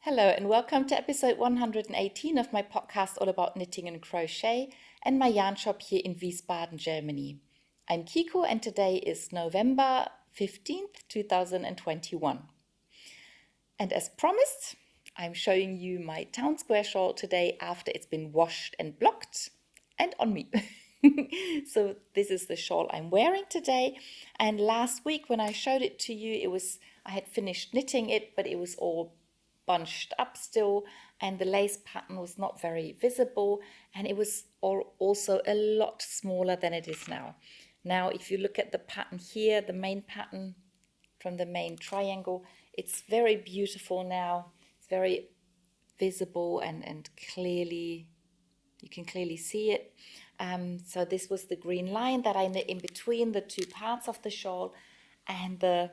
Hello and welcome to episode 118 of my podcast all about knitting and crochet and my yarn shop here in Wiesbaden, Germany. I'm Kiko and today is November 15th, 2021. And as promised, I'm showing you my town square shawl today after it's been washed and blocked and on me. So this is the shawl I'm wearing today, and last week when I showed it to you, I had finished knitting it, but it was all bunched up still, and the lace pattern was not very visible, and it was also a lot smaller than it is now. Now if you look at the pattern here, the main pattern from the main triangle, it's very beautiful now. It's very visible and clearly, you can clearly see it. So this was the green line that I knit in between the two parts of the shawl, and the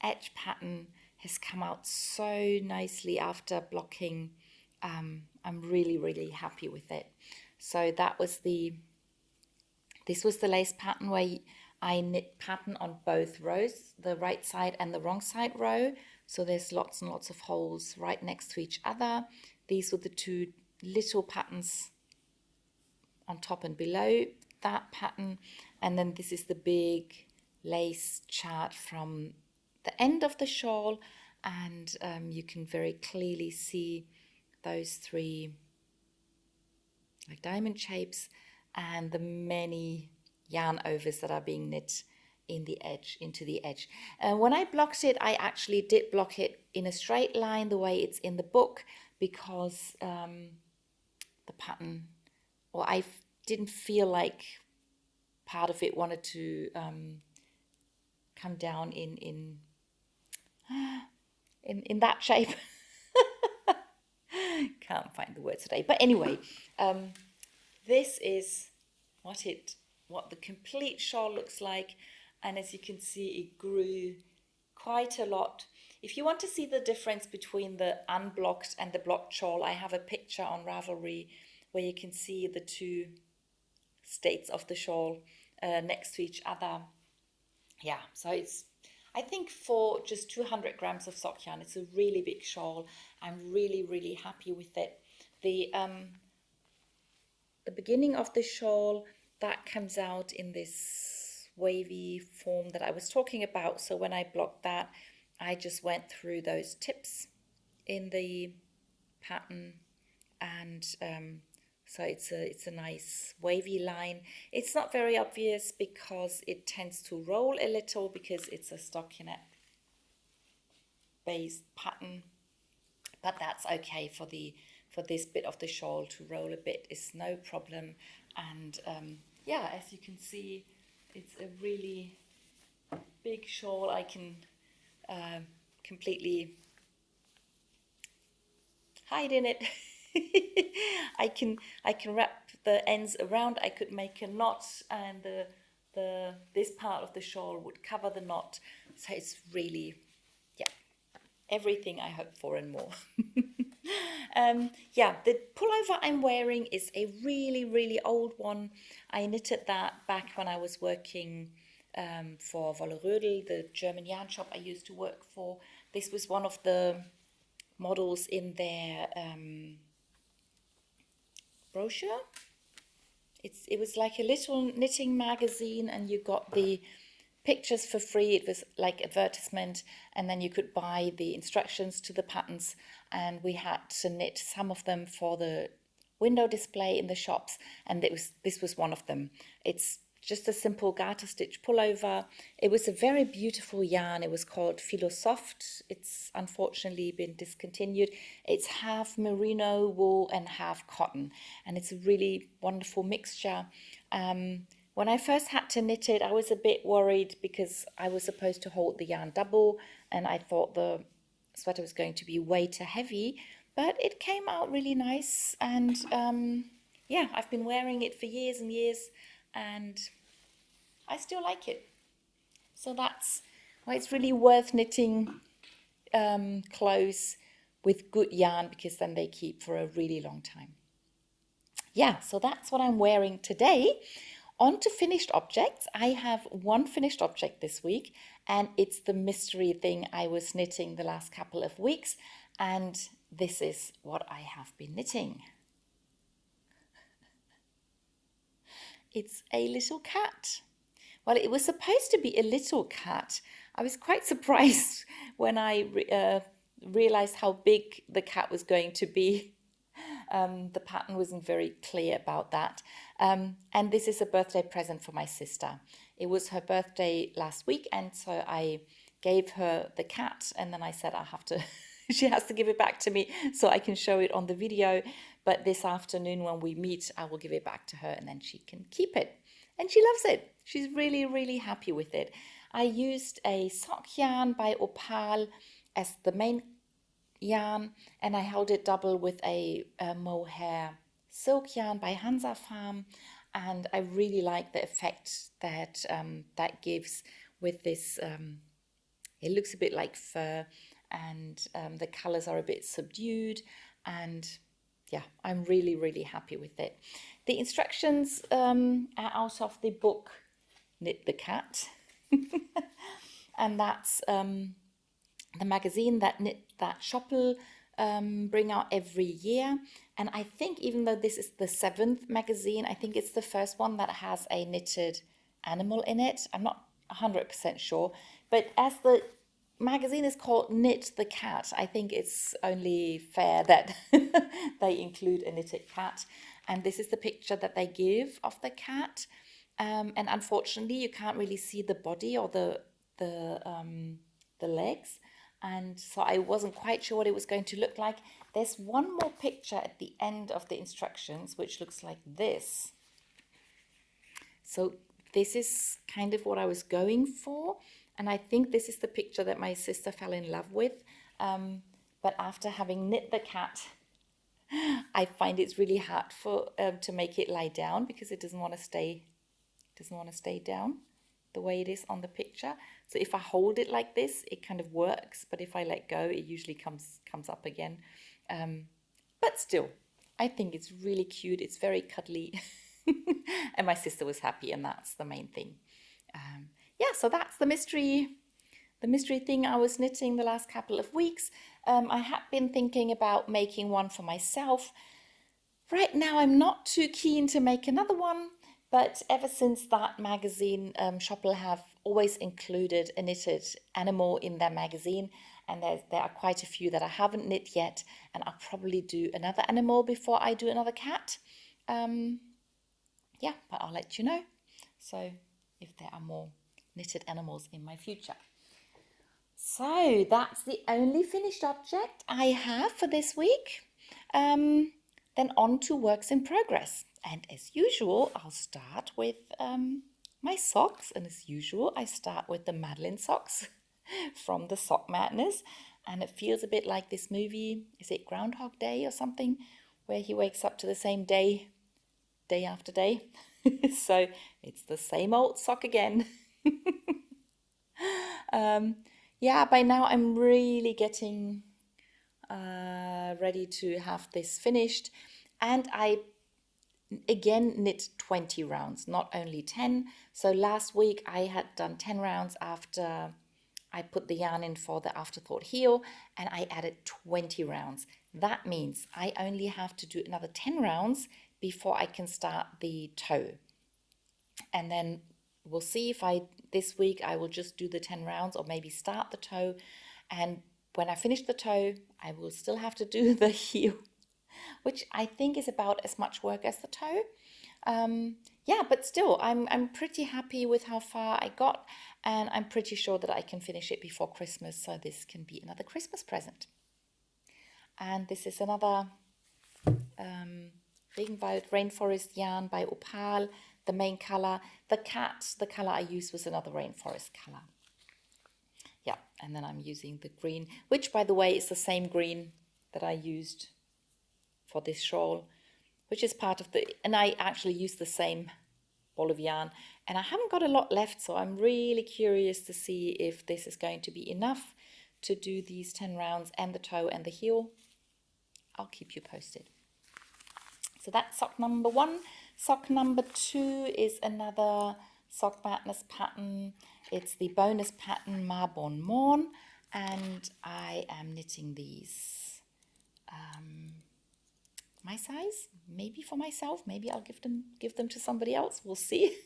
edge pattern has come out so nicely after blocking. I'm really happy with it. So this was the lace pattern where I knit pattern on both rows, the right side and the wrong side row. So there's lots and lots of holes right next to each other. These were the two little patterns on top and below that pattern, and then this is the big lace chart from the end of the shawl, and you can very clearly see those three like diamond shapes and the many yarn overs that are being knit into the edge. When I blocked it, I actually did block it in a straight line the way it's in the book, because the pattern, or I didn't feel like part of it wanted to come down in that shape. Can't find the words today, but anyway, this is what the complete shawl looks like, and as you can see, it grew quite a lot. If you want to see the difference between the unblocked and the blocked shawl, I have a picture on Ravelry where you can see the two states of the shawl next to each other. Yeah, so it's, I think for just 200 grams of sock yarn, it's a really big shawl. I'm really happy with it. The beginning of the shawl, that comes out in this wavy form that I was talking about. So when I blocked that, I just went through those tips in the pattern, and so it's a nice wavy line. It's not very obvious because it tends to roll a little because it's a stockinette based pattern, but that's okay for this bit of the shawl. To roll a bit is no problem. And yeah, as you can see, it's a really big shawl. I can completely hide in it. I can wrap the ends around. I could make a knot, and this part of the shawl would cover the knot. So it's really, yeah, everything I hope for and more. Yeah, the pullover I'm wearing is a really old one. I knitted that back when I was working for Wolle, the German yarn shop I used to work for. This was one of the models in their brochure. It was like a little knitting magazine, and you got the pictures for free. It was like advertisement, and then you could buy the instructions to the patterns, and we had to knit some of them for the window display in the shops, and this was one of them. It's just a simple garter stitch pullover. It was a very beautiful yarn. It was called Philosoft. It's unfortunately been discontinued. It's half merino wool and half cotton, and it's a really wonderful mixture. When I first had to knit it, I was a bit worried because I was supposed to hold the yarn double, and I thought the sweater was going to be way too heavy, but it came out really nice. And yeah, I've been wearing it for years and years, and I still like it. So that's why it's really worth knitting clothes with good yarn, because then they keep for a really long time. Yeah, so that's what I'm wearing today. On to finished objects. I have one finished object this week, and it's the mystery thing I was knitting the last couple of weeks. And this is what I have been knitting. It's a little cat. Well, it was supposed to be a little cat. I was quite surprised when I realized how big the cat was going to be. The pattern wasn't very clear about that. And this is a birthday present for my sister. It was her birthday last week, and so I gave her the cat, and then I said she has to give it back to me so I can show it on the video. But this afternoon when we meet, I will give it back to her and then she can keep it. And she loves it. She's really, really happy with it. I used a sock yarn by Opal as the main yarn, and I held it double with a mohair silk yarn by Hansa Farm, and I really like the effect that that gives with this. It looks a bit like fur, and the colors are a bit subdued, and yeah, I'm really, really happy with it. The instructions are out of the book Knit the Cat, and that's the magazine that Shawl bring out every year. And I think even though this is the 7th magazine, I think it's the first one that has a knitted animal in it. I'm not 100% sure, but as the magazine is called Knit the Cat, I think it's only fair that they include a knitted cat. And this is the picture that they give of the cat. And unfortunately, you can't really see the body or the legs. And so I wasn't quite sure what it was going to look like. There's one more picture at the end of the instructions, which looks like this. So this is kind of what I was going for. And I think this is the picture that my sister fell in love with. But after having knit the cat, I find it's really hard to make it lie down because it doesn't want to stay down the way it is on the picture. So if I hold it like this, it kind of works. But if I let go, it usually comes up again. But still, I think it's really cute. It's very cuddly. And my sister was happy, and that's the main thing. Yeah, so that's the mystery thing I was knitting the last couple of weeks. I had been thinking about making one for myself. Right now, I'm not too keen to make another one, but ever since that magazine, Shawl have always included a knitted animal in their magazine, and there are quite a few that I haven't knit yet, and I'll probably do another animal before I do another cat. Yeah, but I'll let you know. So if there are more knitted animals in my future. So that's the only finished object I have for this week. Then on to works in progress. And as usual, I'll start with my socks. And as usual, I start with the Madeline socks from the Sockmadness. And it feels a bit like this movie, is it Groundhog Day or something, where he wakes up to the same day after day. So it's the same old sock again. Yeah, by now I'm really getting ready to have this finished. And I again knit 20 rounds, not only 10. So last week I had done 10 rounds after I put the yarn in for the afterthought heel, and I added 20 rounds. That means I only have to do another 10 rounds before I can start the toe. And then we'll see if this week I will just do the 10 rounds or maybe start the toe. And when I finish the toe, I will still have to do the heel, which I think is about as much work as the toe. Yeah, but still, I'm pretty happy with how far I got, and I'm pretty sure that I can finish it before Christmas, so this can be another Christmas present. And this is another Regenwald Rainforest yarn by Opal, the main color. The color I used was another rainforest color. Yeah, and then I'm using the green, which by the way is the same green that I used for this shawl, which is part of and I actually used the same ball of yarn, and I haven't got a lot left, so I'm really curious to see if this is going to be enough to do these 10 rounds and the toe and the heel. I'll keep you posted. So that's sock number 1. Sock number 2 is another Sockmadness pattern. It's the bonus pattern Ma Bon Mon, and I am knitting these my size, maybe for myself, maybe I'll give them to somebody else, we'll see.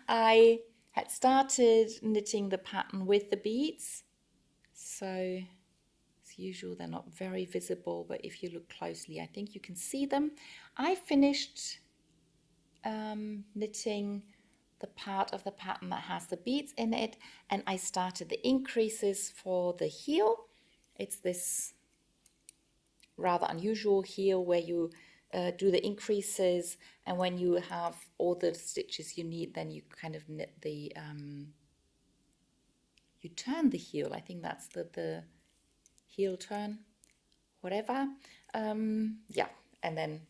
I had started knitting the pattern with the beads, so as usual they're not very visible, but if you look closely I think you can see them. I finished knitting the part of the pattern that has the beads in it, and I started the increases for the heel. It's this rather unusual heel where you do the increases, and when you have all the stitches you need, then you kind of knit the you turn the heel. I think that's the heel turn, whatever. Yeah, and then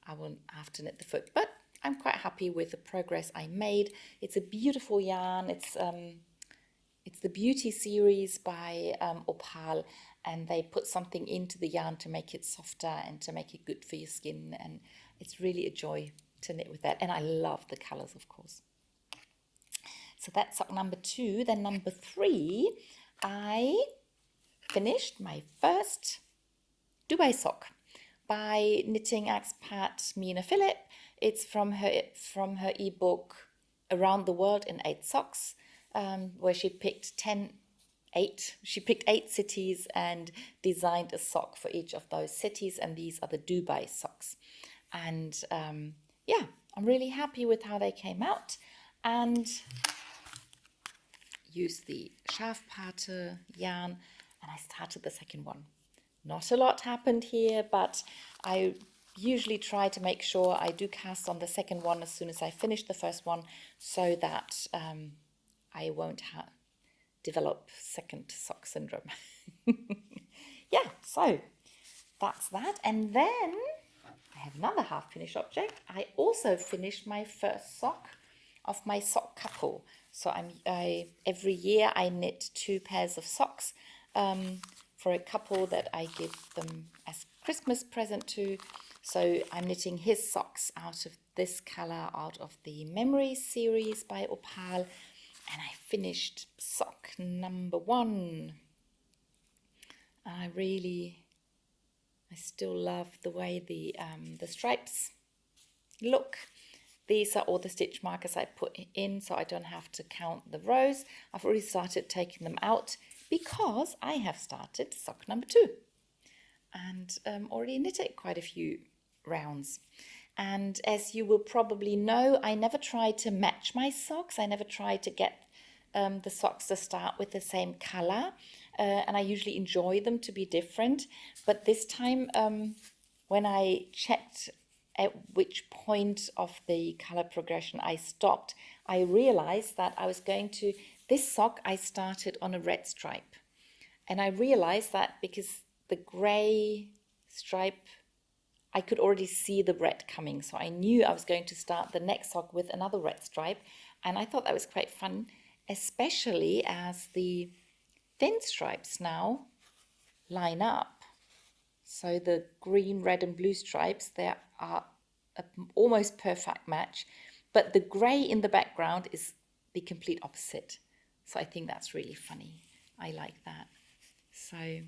I will have to knit the foot, but I'm quite happy with the progress I made. It's a beautiful yarn. It's the Beauty series by Opal, and they put something into the yarn to make it softer and to make it good for your skin, and it's really a joy to knit with that, and I love the colors, of course. So that's sock number 2. Then number 3, I finished my first Dubai sock by knitting expat Mina Phillip. It's from her ebook Around the World in 8 Socks, where she picked 8 cities and designed a sock for each of those cities, and these are the Dubai socks. And yeah, I'm really happy with how they came out, and used the Schafpate yarn, and I started the second one. Not a lot happened here, but I usually try to make sure I do cast on the second one as soon as I finish the first one, so that I won't develop second sock syndrome. Yeah, so that's that. And then I have another half finished object. I also finished my first sock of my sock couple. So every year I knit 2 pairs of socks for a couple that I give them as Christmas present to. So I'm knitting his socks out of this color, out of the Memory series by Opal, and I finished sock number 1. I still love the way the stripes look. These are all the stitch markers I put in, so I don't have to count the rows. I've already started taking them out because I have started sock number 2 and already knitted quite a few rounds. And as you will probably know, I never try to match my socks. I never try to get the socks to start with the same color, and I usually enjoy them to be different. But this time, when I checked at which point of the color progression I stopped, I realized that I was going to, this sock I started on a red stripe. And I realized that because the gray stripe, I could already see the red coming. So I knew I was going to start the next sock with another red stripe. And I thought that was quite fun, especially as the thin stripes now line up. So the green, red and blue stripes, they are an almost perfect match. But the grey in the background is the complete opposite. So I think that's really funny. I like that. So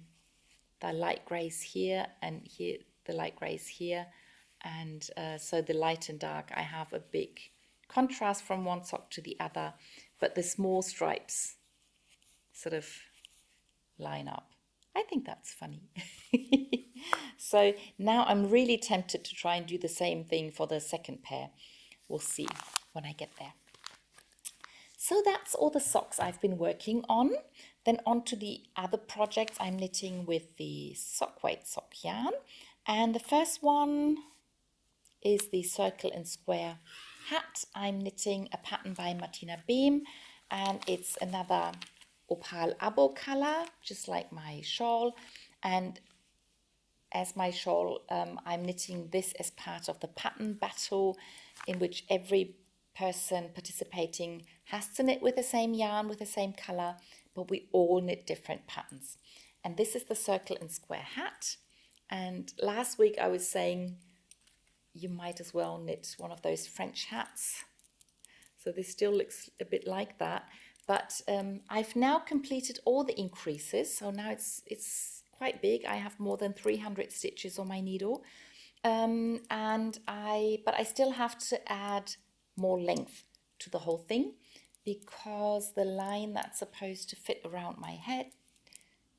the light greys here, and here the light greys here. And so the light and dark, I have a big contrast from one sock to the other. But the small stripes sort of line up. I think that's funny. So now I'm really tempted to try and do the same thing for the second pair. We'll see when I get there. So that's all the socks I've been working on. Then on to the other projects I'm knitting with the sock weight sock yarn. And the first one is the circle and square hat. I'm knitting a pattern by Martina Behm, and it's another Opal Abo color, just like my shawl. And as my shawl, I'm knitting this as part of the pattern battle, in which every person participating has to knit with the same yarn, with the same color, but we all knit different patterns. And this is the circle and square hat. And last week I was saying you might as well knit one of those French hats. So this still looks a bit like that. But I've now completed all the increases, so now it's quite big. I have more than 300 stitches on my needle. But I still have to add more length to the whole thing because the line that's supposed to fit around my head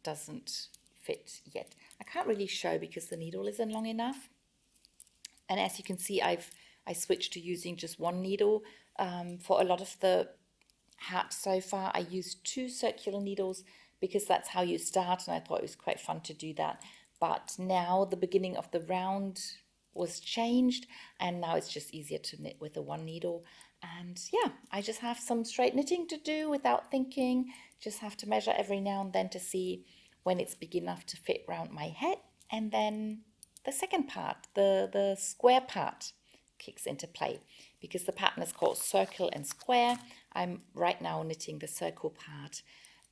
doesn't fit yet. I can't really show because the needle isn't long enough. And as you can see, I switched to using just one needle. For a lot of the hat so far, I used 2 circular needles because that's how you start, and I thought it was quite fun to do that. But now the beginning of the round was changed, and now it's just easier to knit with the one needle. And yeah, I just have some straight knitting to do without thinking. Just have to measure every now and then to see when it's big enough to fit around my head. And then the second part, the square part, kicks into play because the pattern is called Circle and Square. I'm right now knitting the circle part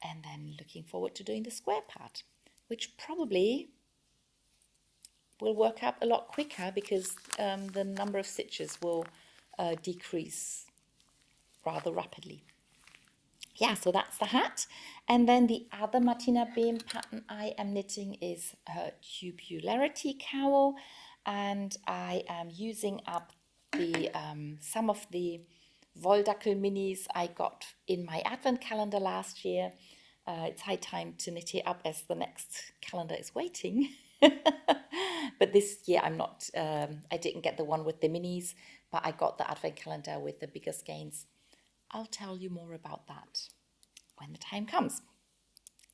and then looking forward to doing the square part, which probably will work out a lot quicker because the number of stitches will decrease rather rapidly. Yeah, so that's the hat. And then the other Martina Behm pattern I am knitting is her Tubularity cowl, and I am using up the some of the Wolldackel minis I got in my advent calendar last year. It's high time to knit it up as the next calendar is waiting. But this year I'm not, I didn't get the one with the minis, but I got the advent calendar with the bigger skeins. I'll tell you more about that when the time comes.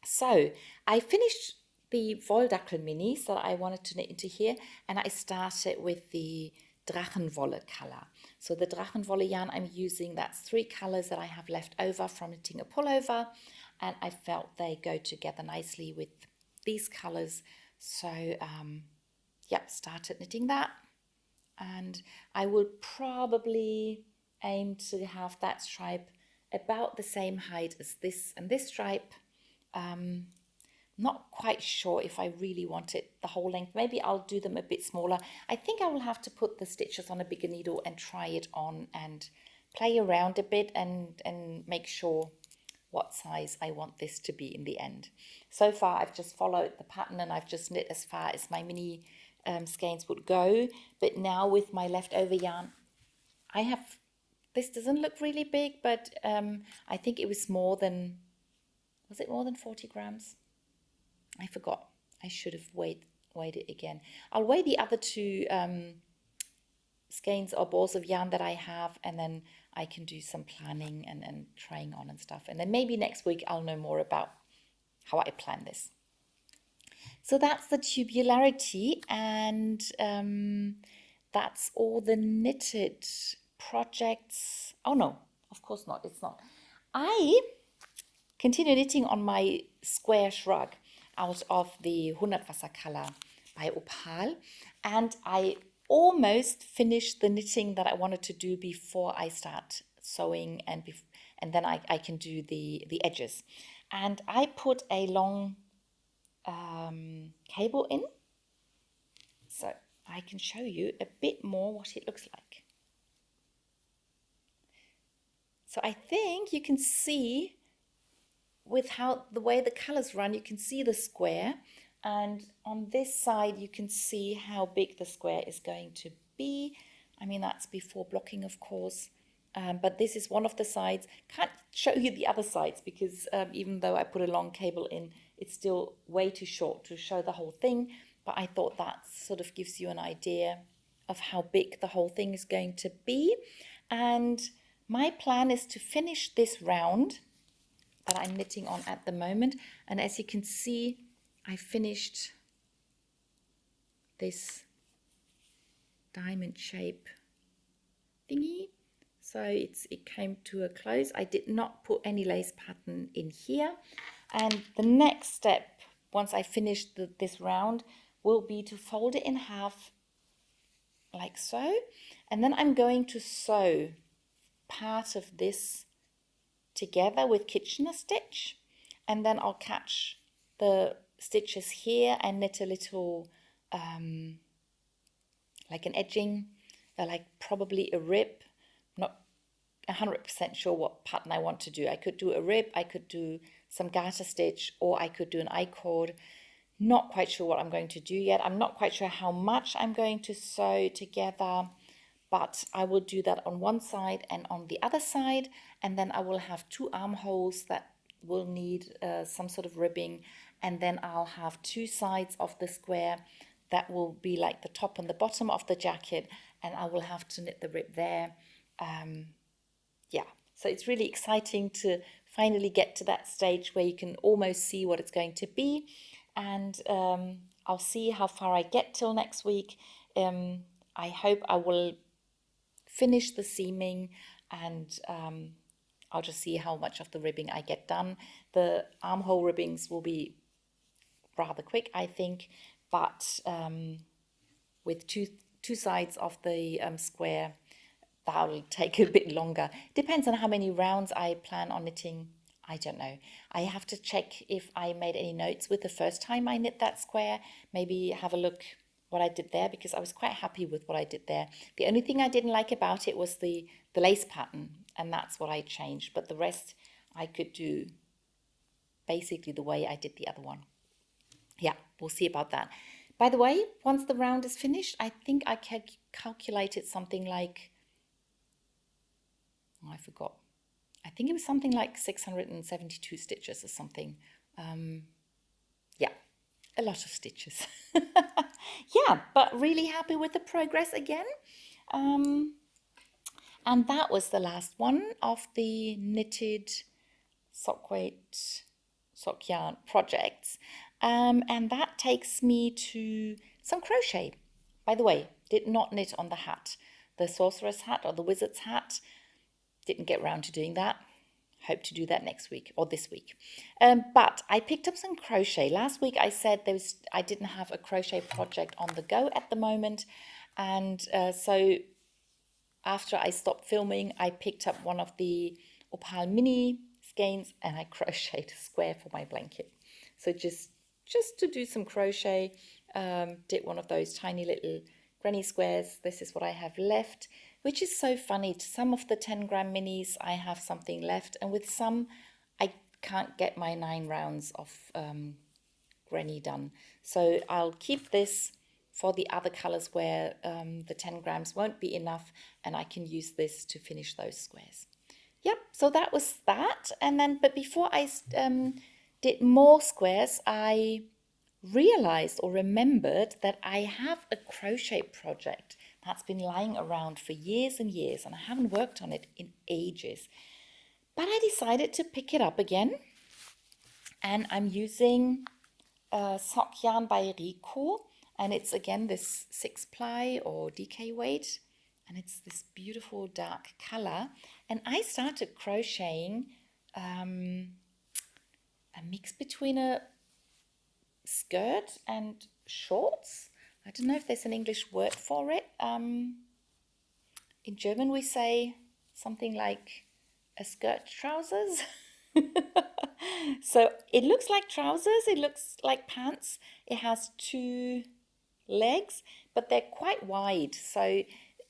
So I finished the Wolldackel minis that I wanted to knit into here, and I started with the Drachenwolle color. So the Drachenwolle yarn I'm using, that's 3 colors that I have left over from knitting a pullover, and I felt they go together nicely with these colors. So yeah, started knitting that, and I will probably aim to have that stripe about the same height as this and this stripe. Not quite sure if I really want it the whole length. Maybe I'll do them a bit smaller. I think I will have to put the stitches on a bigger needle and try it on and play around a bit and make sure what size I want this to be in the end. So far I've just followed the pattern and I've just knit as far as my mini skeins would go. But now with my leftover yarn, I have, this doesn't look really big, but I think it was more than, was it more than 40 grams? I forgot. I should have weighed it again. I'll weigh the other 2 skeins or balls of yarn that I have, and then I can do some planning and trying on and stuff. And then maybe next week I'll know more about how I plan this. So that's the Tubularity, and that's all the knitted projects. Oh no, of course not, it's not. I continue knitting on my square shrug out of the 100 Wassercolor by Opal, and I almost finished the knitting that I wanted to do before I start sewing, and then I can do the edges. And I put a long cable in, so I can show you a bit more what it looks like. So I think you can see with how the way the colors run, you can see the square, and on this side you can see how big the square is going to be. I mean, that's before blocking, of course, but this is one of the sides. Can't show you the other sides because even though I put a long cable in, it's still way too short to show the whole thing, but I thought that sort of gives you an idea of how big the whole thing is going to be. And my plan is to finish this round that I'm knitting on at the moment, and as you can see, I finished this diamond shape thingy, so it came to a close. I did not put any lace pattern in here, and the next step once I finish this round will be to fold it in half like so, and then I'm going to sew part of this together with Kitchener stitch, and then I'll catch the stitches here and knit a little like an edging, like probably a rib. Not 100% sure what pattern I want to do. I could do a rib, I could do some garter stitch, or I could do an I-cord. Not quite sure what I'm going to do yet. I'm not quite sure how much I'm going to sew together, but I will do that on one side and on the other side, and then I will have 2 armholes that will need some sort of ribbing, and then I'll have 2 sides of the square that will be like the top and the bottom of the jacket, and I will have to knit the rib there. Yeah, so it's really exciting to finally get to that stage where you can almost see what it's going to be, and I'll see how far I get till next week. I hope I will finish the seaming, and I'll just see how much of the ribbing I get done. The armhole ribbings will be rather quick, I think, but with two sides of the square, that'll take a bit longer. Depends on how many rounds I plan on knitting. I don't know. I have to check if I made any notes with the first time I knit that square. Maybe have a look what I did there, because I was quite happy with what I did there. The only thing I didn't like about it was the lace pattern, and that's what I changed. But the rest I could do basically the way I did the other one. Yeah, we'll see about that. By the way, once the round is finished, I think I calculated something like, oh, I forgot. I think it was something like 672 stitches or something. Yeah, a lot of stitches. Yeah, but really happy with the progress again. And that was the last one of the knitted sock weight, sock yarn projects. And that takes me to some crochet. By the way, did not knit on the hat. The sorcerer's hat or the wizard's hat. Didn't get around to doing that. Hope to do that next week or this week. But I picked up some crochet. Last week I said I didn't have a crochet project on the go at the moment. And so after I stopped filming, I picked up one of the Opal mini skeins and I crocheted a square for my blanket. So just to do some crochet, did one of those tiny little granny squares. This is what I have left, which is so funny. To some of the 10 gram minis, I have something left, and with some, I can't get my 9 rounds of granny done. So I'll keep this for the other colors where the 10 grams won't be enough, and I can use this to finish those squares. Yep, so that was that. And then, but before I did more squares, I realized or remembered that I have a crochet project that's been lying around for years and years, and I haven't worked on it in ages. But I decided to pick it up again, and I'm using sock yarn by Kiko, and it's again this 6-ply or DK weight, and it's this beautiful dark color. And I started crocheting a mix between a skirt and shorts. I don't know if there's an English word for it. In German we say something like a skirt trousers. So it looks like trousers, it looks like pants. It has 2 legs, but they're quite wide. So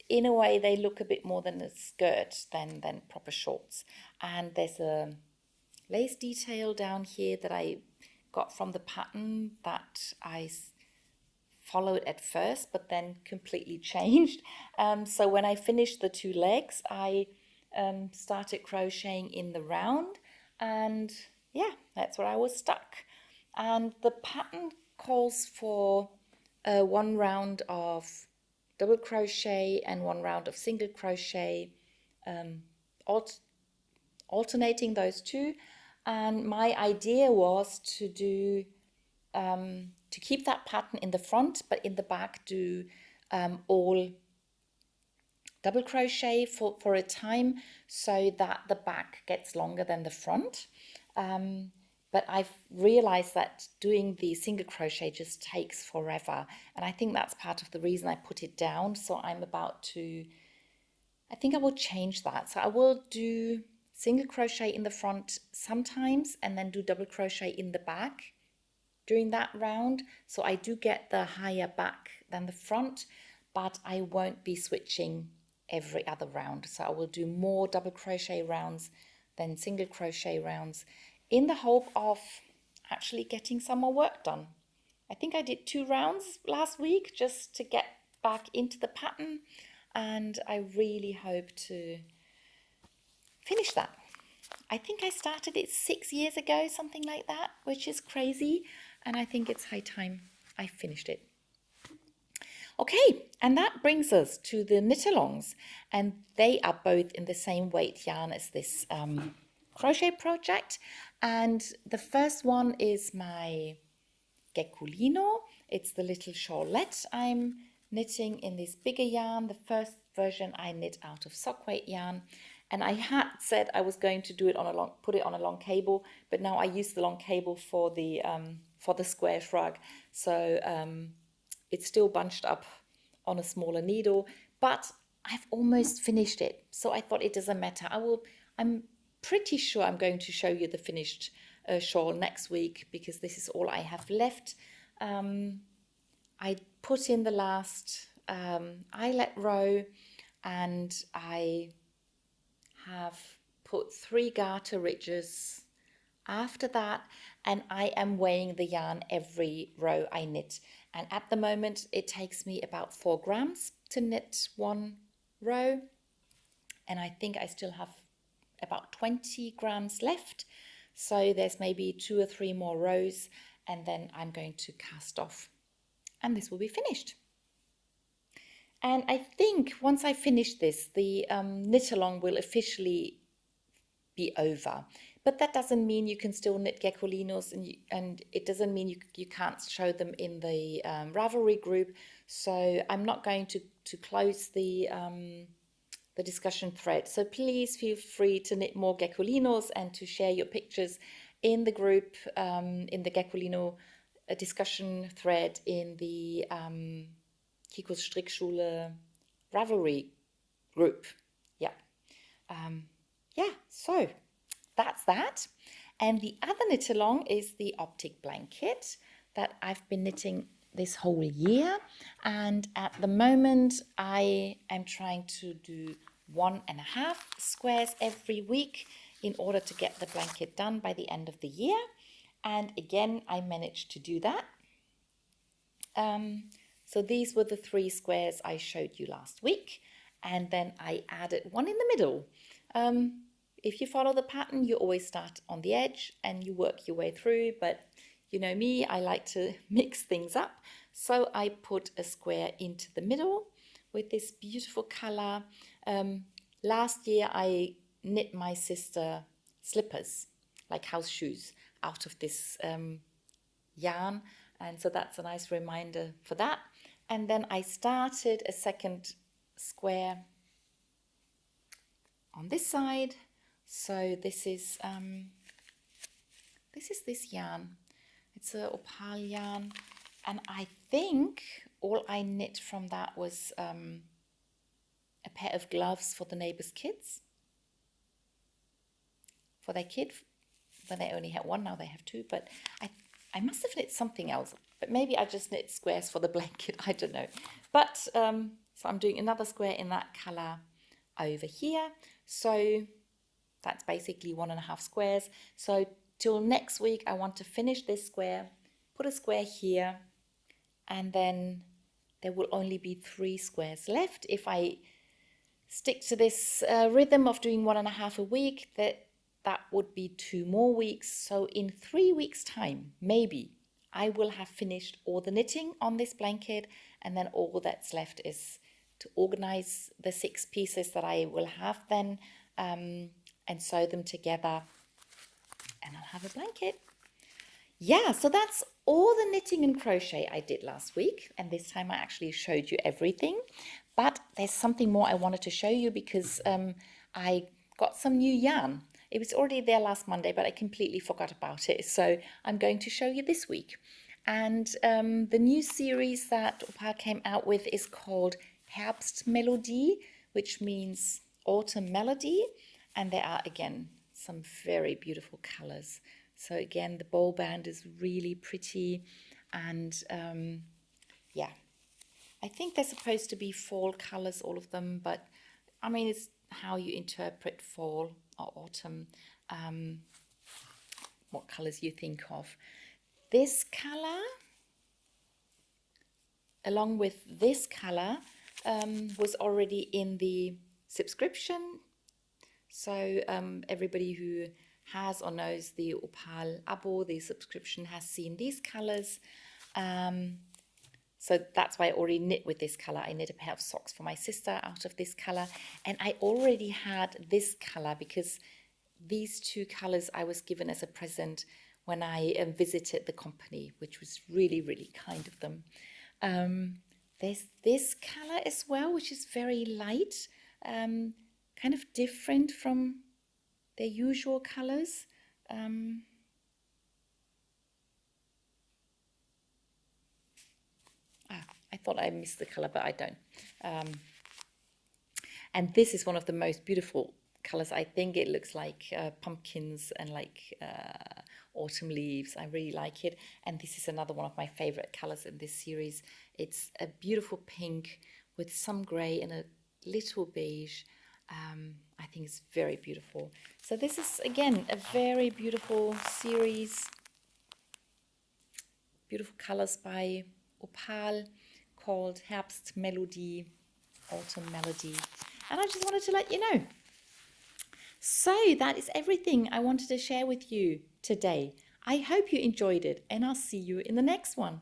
in a way they look a bit more than a skirt than proper shorts. And there's a lace detail down here that I got from the pattern that I followed at first, but then completely changed. So when I finished the 2 legs, I started crocheting in the round, and yeah, that's where I was stuck. And the pattern calls for 1 round of double crochet and 1 round of single crochet, alternating those 2. And my idea was to do to keep that pattern in the front, but in the back do all double crochet for a time, so that the back gets longer than the front. But I've realized that doing the single crochet just takes forever, and I think that's part of the reason I put it down. So I think I will change that. So I will do single crochet in the front sometimes, and then do double crochet in the back during that round. So I do get the higher back than the front, but I won't be switching every other round. So I will do more double crochet rounds than single crochet rounds, in the hope of actually getting some more work done. I think I did 2 rounds last week just to get back into the pattern, and I really hope to finish that. I think I started it 6 years ago, something like that, which is crazy, and I think it's high time I finished it. Okay, and that brings us to the Knitalongs, and they are both in the same weight yarn as this crochet project. And the first one is my Geckolino. It's the little shawlette I'm knitting in this bigger yarn. The first version I knit out of sock weight yarn, and I had said I was going to do it on a put it on a long cable, but now I use the long cable for the square shrug. So it's still bunched up on a smaller needle, but I've almost finished it. So I thought it doesn't matter. I'm pretty sure I'm going to show you the finished shawl next week, because this is all I have left. I put in the last eyelet row, and I have put 3 garter ridges after that, and I am weighing the yarn every row I knit, and at the moment it takes me about 4 grams to knit 1 row, and I think I still have about 20 grams left, so there's maybe 2 or 3 more rows, and then I'm going to cast off and this will be finished. And I think once I finish this, the knit-along will officially be over. But that doesn't mean you can still knit Geckolinos, and it doesn't mean you can't show them in the Ravelry group. So I'm not going to close the discussion thread. So please feel free to knit more Geckolinos and to share your pictures in the group, in the Geckolino discussion thread in the Kikos Strickschule Ravelry group. Yeah. So that's that. And the other knit along is the Optic blanket that I've been knitting this whole year. And at the moment, I am trying to do 1.5 squares every week in order to get the blanket done by the end of the year. And again, I managed to do that. So these were the 3 squares I showed you last week. And then I added one in the middle. If you follow the pattern, you always start on the edge and you work your way through. But you know me, I like to mix things up. So I put a square into the middle with this beautiful color. Last year, I knit my sister slippers, like house shoes, out of this yarn, and so that's a nice reminder for that. And then I started a second square on this side. So this is this yarn. It's a Opal yarn, and I think all I knit from that was a pair of gloves for the neighbor's kids, for their kid. When they only had one, now they have 2, but I must have knit something else, but maybe I just knit squares for the blanket, I don't know. But so I'm doing another square in that color over here. So that's basically 1.5 squares. So till next week, I want to finish this square, put a square here, and then there will only be 3 squares left. If I stick to this rhythm of doing 1.5 a week, that would be 2 more weeks. So in 3 weeks' time, maybe I will have finished all the knitting on this blanket, and then all that's left is to organize the 6 pieces that I will have then and sew them together, and I'll have a blanket. Yeah, so that's all the knitting and crochet I did last week, and this time I actually showed you everything. But there's something more I wanted to show you, because I got some new yarn. It was already there last Monday, but I completely forgot about it. So I'm going to show you this week. And the new series that Opal came out with is called Herbstmelodie, which means autumn melody. And there are, again, some very beautiful colors. So again, the bowl band is really pretty. And yeah, I think they're supposed to be fall colors, all of them. But I mean, it's how you interpret fall or autumn, what colors you think of. This color along with this color, was already in the subscription. So everybody who has or knows the Opal Abo, the subscription, has seen these colors. So that's why I already knit with this color. I knit a pair of socks for my sister out of this color. And I already had this color because these two colors I was given as a present when I visited the company, which was really, really kind of them. There's this color as well, which is very light, kind of different from their usual colors. I thought I missed the color, but I don't. And this is one of the most beautiful colors. I think it looks like pumpkins and like autumn leaves. I really like it. And this is another one of my favorite colors in this series. It's a beautiful pink with some gray and a little beige. I think it's very beautiful. So this is, again, a very beautiful series. Beautiful colors by Opal, called Herbstmelodie, Autumn Melody. And I just wanted to let you know. So that is everything I wanted to share with you today. I hope you enjoyed it, and I'll see you in the next one.